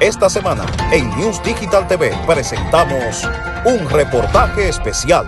Esta semana en News Digital TV presentamos un reportaje especial.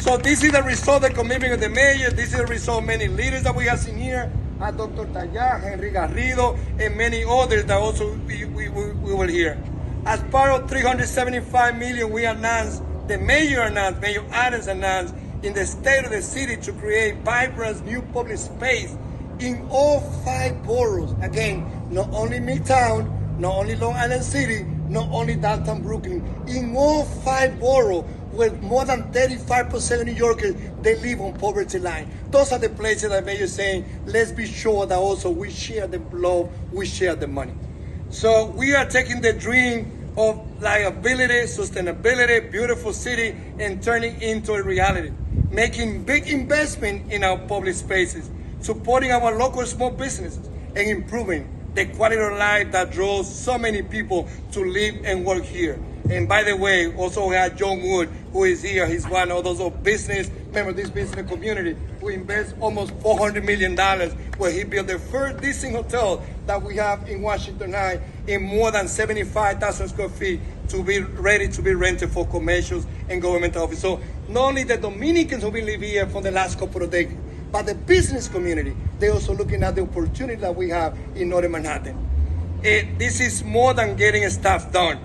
So this is the result of the commitment of the mayor. This is the result of many leaders that we have seen here. Dr. Tallá, Henry Garrido, and many others that also we will hear. As part of 375 million, we announced, the mayor announced, Mayor Adams announced, in the state of the city to create vibrant new public space in all 5 boroughs. Again, not only Midtown, not only Long Island City, not only downtown Brooklyn, in all 5 boroughs, where more than 35% of New Yorkers, they live on poverty line. Those are the places that Mayor is saying, let's be sure that also we share the love, we share the money. So we are taking the dream of liability, sustainability, beautiful city, and turning into a reality. Making big investment in our public spaces, supporting our local small businesses, and improving the quality of life that draws so many people to live and work here. And by the way, also we have John Wood, who is here. He's one of those business, member of this business community, who invests almost $400 million, where he built the first decent hotel that we have in Washington Heights in more than 75,000 square feet to be ready to be rented for commercials and government office. So not only the Dominicans who will live here for the last couple of decades, but the business community, they're also looking at the opportunity that we have in Northern Manhattan. This is more than getting stuff done.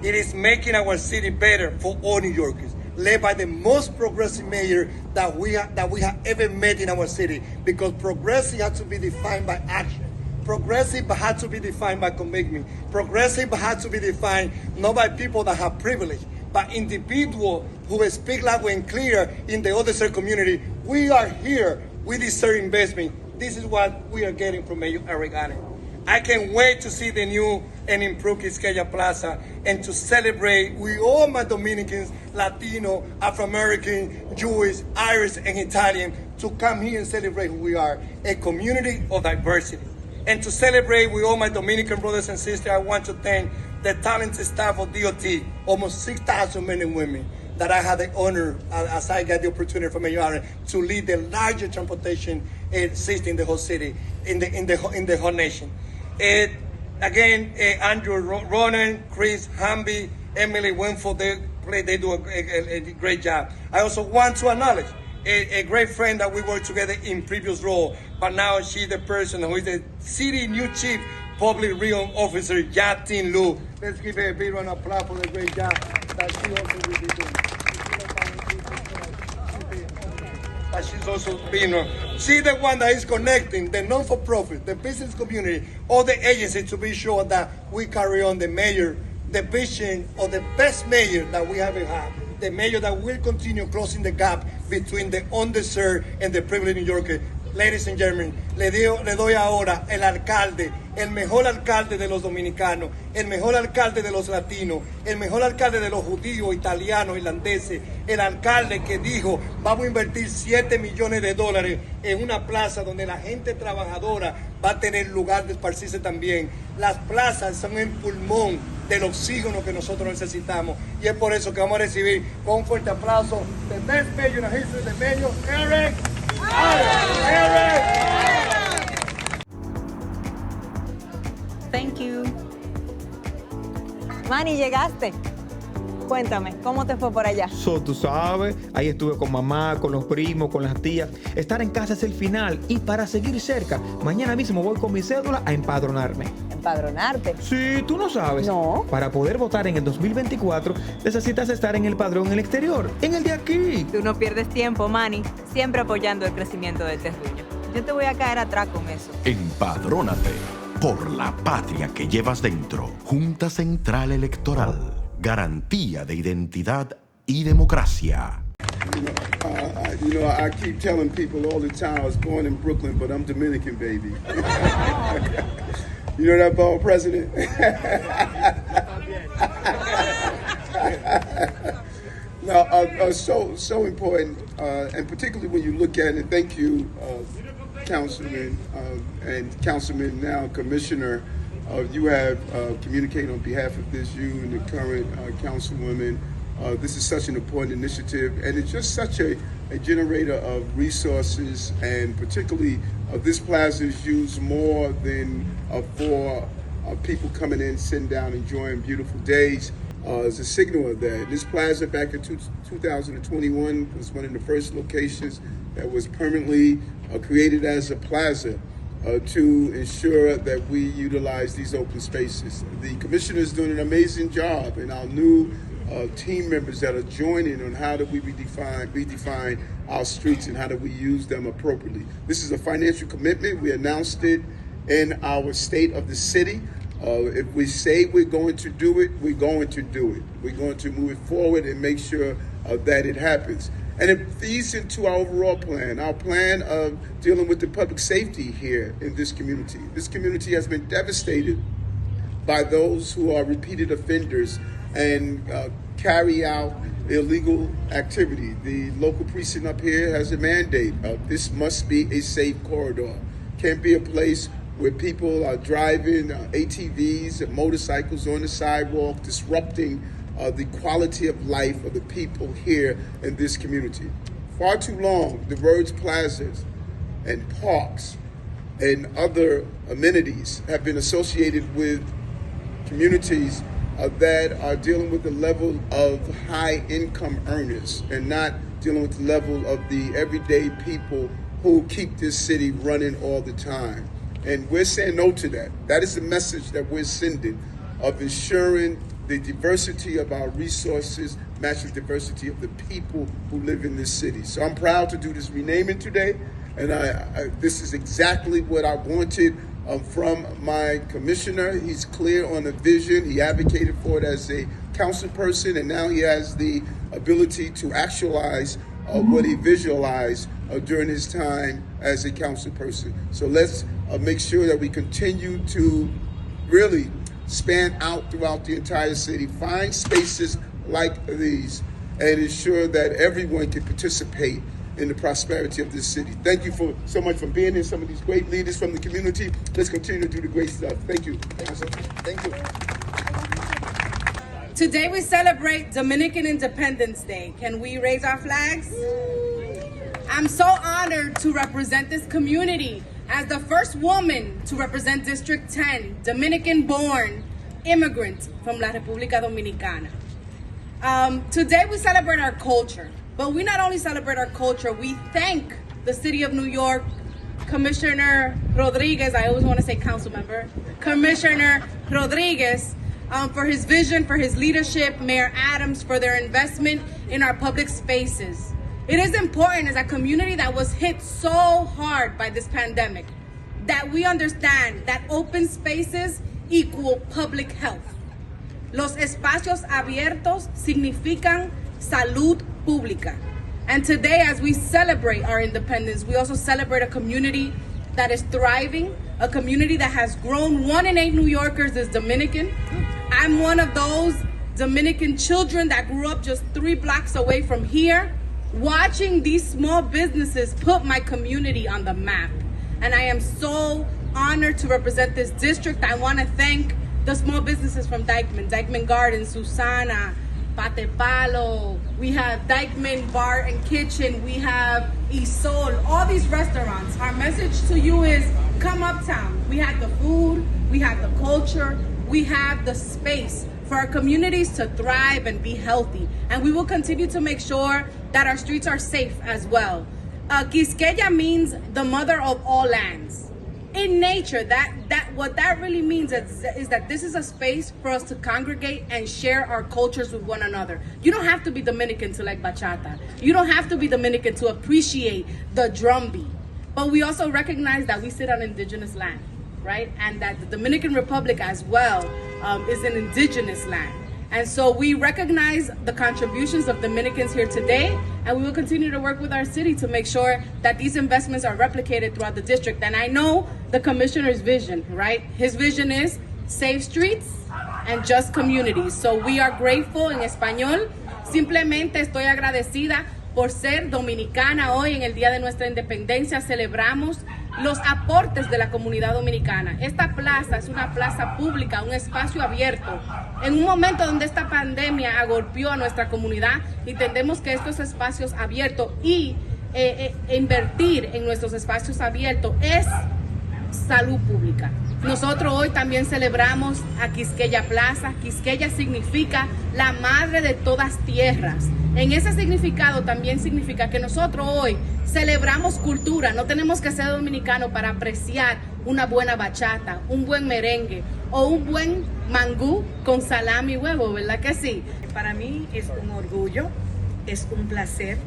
It is making our city better for all New Yorkers, led by the most progressive mayor that we have ever met in our city. Because progressive has to be defined by action. Progressive has to be defined by commitment. Progressive has to be defined not by people that have privilege, but individuals who speak loud and clear in the underserved community. We are here. We deserve investment. This is what we are getting from Mayor Eric Allen. I can't wait to see the new and improved Quisqueya Plaza and to celebrate with all my Dominicans, Latino, Afro-American, Jewish, Irish, and Italian to come here and celebrate who we are, a community of diversity. And to celebrate with all my Dominican brothers and sisters, I want to thank the talented staff of DOT, almost 6,000 men and women, that I had the honor, as I got the opportunity from Mayor Allen, to lead the largest transportation system in the whole city, in the whole nation. Again, Andrew Ronan, Chris Hamby, Emily Winfield, they do a great job. I also want to acknowledge a great friend that we worked together in previous role, but now she's the person who is the city new chief public realm officer, Yatin Lu. Let's give her a big round of applause for the great job that she also will be doing. That she's also being she's the one that is connecting the non-for-profit, the business community, all the agencies to be sure that we carry on the mayor, the vision of the best mayor that we ever had. The mayor that will continue closing the gap between the underserved and the privileged New Yorker. Ladies and gentlemen, le doy ahora el alcalde, el mejor alcalde de los dominicanos, el mejor alcalde de los latinos, el mejor alcalde de los judíos, italianos, irlandeses, el alcalde que dijo, vamos a invertir $7 millones en una plaza donde la gente trabajadora va a tener lugar de esparcirse también. Las plazas son el pulmón del oxígeno que nosotros necesitamos, y es por eso que vamos a recibir con un fuerte aplauso the best mayor in the history of the mayor, Eric. Thank you. Manny, llegaste. Cuéntame, ¿cómo te fue por allá? Tú sabes, ahí estuve con mamá, con los primos, con las tías. Estar en casa es el final y para seguir cerca, mañana mismo voy con mi cédula a empadronarme. ¿Empadronarte? Sí, tú no sabes. No. Para poder votar en el 2024 necesitas estar en el padrón en el exterior, en el de aquí. Tú no pierdes tiempo, Manny, siempre apoyando el crecimiento del terruño. Yo te voy a caer atrás con eso. Empadrónate por la patria que llevas dentro. Junta Central Electoral. Garantía de identidad y democracia. I keep telling people all the time I was born in Brooklyn, but I'm Dominican, baby. You know that bald president? No, so important, and particularly when you look at it. Thank you, Councilman and Councilman now Commissioner. You have communicated on behalf of this, you and the current Councilwoman. This is such an important initiative, and it's just such a generator of resources, and particularly this plaza is used more than for people coming in, sitting down, enjoying beautiful days. Is a signal of that. This plaza back in 2021 was one of the first locations that was permanently created as a plaza to ensure that we utilize these open spaces. The commissioner is doing an amazing job, and our new team members that are joining on how do we redefine our streets and how do we use them appropriately. This is a financial commitment. We announced it in our state of the city. If we say we're going to do it, we're going to do it. We're going to move it forward and make sure that it happens. And it feeds into our overall plan, our plan of dealing with the public safety here in this community. This community has been devastated by those who are repeated offenders and carry out illegal activity. The local precinct up here has a mandate of this must be a safe corridor. Can't be a place where people are driving ATVs and motorcycles on the sidewalk, disrupting the quality of life of the people here in this community. Far too long, the roads, plazas, and parks and other amenities have been associated with communities that are dealing with the level of high income earners and not dealing with the level of the everyday people who keep this city running all the time. And we're saying no to that. That is the message that we're sending of ensuring the diversity of our resources match the diversity of the people who live in this city. So I'm proud to do this renaming today. And this is exactly what I wanted from my commissioner. He's clear on the vision. He advocated for it as a council person, and now he has the ability to actualize what he visualized during his time as a council person. So let's make sure that we continue to really span out throughout the entire city, find spaces like these, and ensure that everyone can participate in the prosperity of this city. Thank you so much for being here, some of these great leaders from the community. Let's continue to do the great stuff. Thank you. Thank you. Today we celebrate Dominican Independence Day. Can we raise our flags? I'm so honored to represent this community as the first woman to represent District 10, Dominican-born immigrant from La República Dominicana. Today we celebrate our culture, but we not only celebrate our culture, we thank the City of New York, Commissioner Rodriguez, I always want to say council member, Commissioner Rodriguez, for his vision, for his leadership, Mayor Adams for their investment in our public spaces. It is important as a community that was hit so hard by this pandemic that we understand that open spaces equal public health. Los espacios abiertos significan salud pública. And today, as we celebrate our independence, we also celebrate a community that is thriving, a community that has grown. 1 in 8 New Yorkers is Dominican. I'm one of those Dominican children that grew up just 3 blocks away from here, watching these small businesses put my community on the map. And I am so honored to represent this district. I want to thank the small businesses from Dyckman Garden, Susana, Pate Palo, we have Dyckman Bar and Kitchen, we have Isol, all these restaurants. Our message to you is come uptown. We have the food, we have the culture, we have the space for our communities to thrive and be healthy. And we will continue to make sure that our streets are safe as well. Quisqueya means the mother of all lands. In nature, what that really means is that this is a space for us to congregate and share our cultures with one another. You don't have to be Dominican to like bachata. You don't have to be Dominican to appreciate the drumbeat. But we also recognize that we sit on indigenous land, right? And that the Dominican Republic as well is an indigenous land. And so we recognize the contributions of Dominicans here today, and we will continue to work with our city to make sure that these investments are replicated throughout the district. And I know the commissioner's vision, right? His vision is safe streets and just communities. So we are grateful en español. Simplemente estoy agradecida por ser dominicana. Hoy en el Día de Nuestra Independencia celebramos los aportes de la comunidad dominicana. Esta plaza es una plaza pública, un espacio abierto. En un momento donde esta pandemia agolpeó a nuestra comunidad, entendemos que estos espacios abiertos y invertir en nuestros espacios abiertos es salud pública. Nosotros hoy también celebramos a Quisqueya Plaza. Quisqueya significa la madre de todas tierras. En ese significado también significa que nosotros hoy celebramos cultura. No tenemos que ser dominicanos para apreciar una buena bachata, un buen merengue o un buen mangú con salami y huevo, ¿verdad que sí? Para mí es un orgullo, es un placer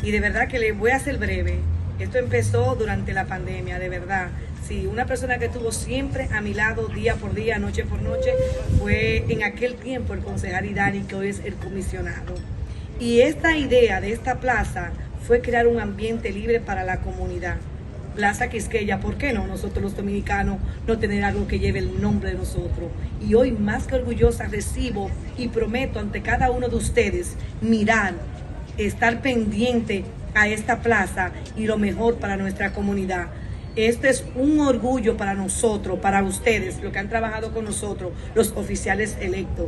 y de verdad que le voy a ser breve. Esto empezó durante la pandemia, de verdad. Sí, una persona que estuvo siempre a mi lado día por día, noche por noche, fue en aquel tiempo el concejal Idani, que hoy es el comisionado. Y esta idea de esta plaza fue crear un ambiente libre para la comunidad. Plaza Quisqueya, ¿por qué no nosotros los dominicanos no tener algo que lleve el nombre de nosotros? Y hoy más que orgullosa recibo y prometo ante cada uno de ustedes mirar, estar pendiente a esta plaza y lo mejor para nuestra comunidad. Este es un orgullo para nosotros, para ustedes, los que han trabajado con nosotros, los oficiales electos.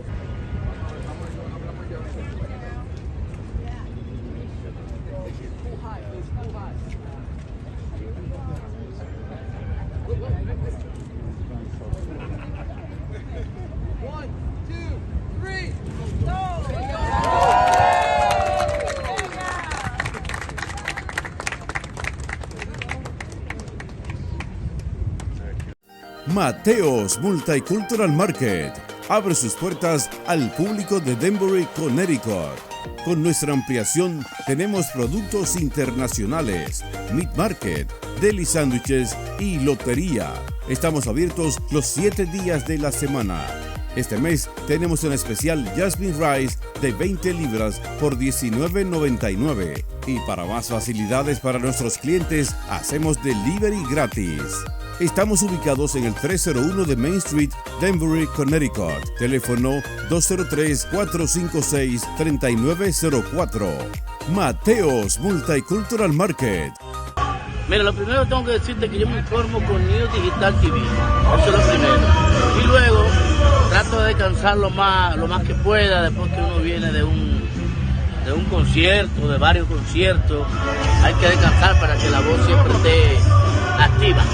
Mateos Multicultural Market abre sus puertas al público de Danbury, Connecticut. Con nuestra ampliación tenemos productos internacionales, meat market, deli sándwiches y lotería. Estamos abiertos los 7 días de la semana. Este mes tenemos un especial Jasmine Rice de 20 libras por $19.99. Y para más facilidades para nuestros clientes, hacemos delivery gratis. Estamos ubicados en el 301 de Main Street, Danbury, Connecticut. Teléfono 203-456-3904. Mateos Multicultural Market. Mira, lo primero tengo que decirte que yo me informo con News Digital TV. Eso es lo primero. Y luego trato de descansar lo más que pueda después que uno viene de un concierto, de varios conciertos. Hay que descansar para que la voz siempre esté activa.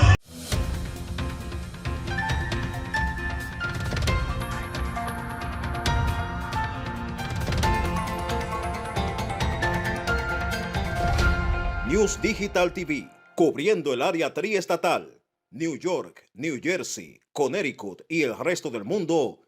News Digital TV, cubriendo el área triestatal, New York, New Jersey, Connecticut y el resto del mundo,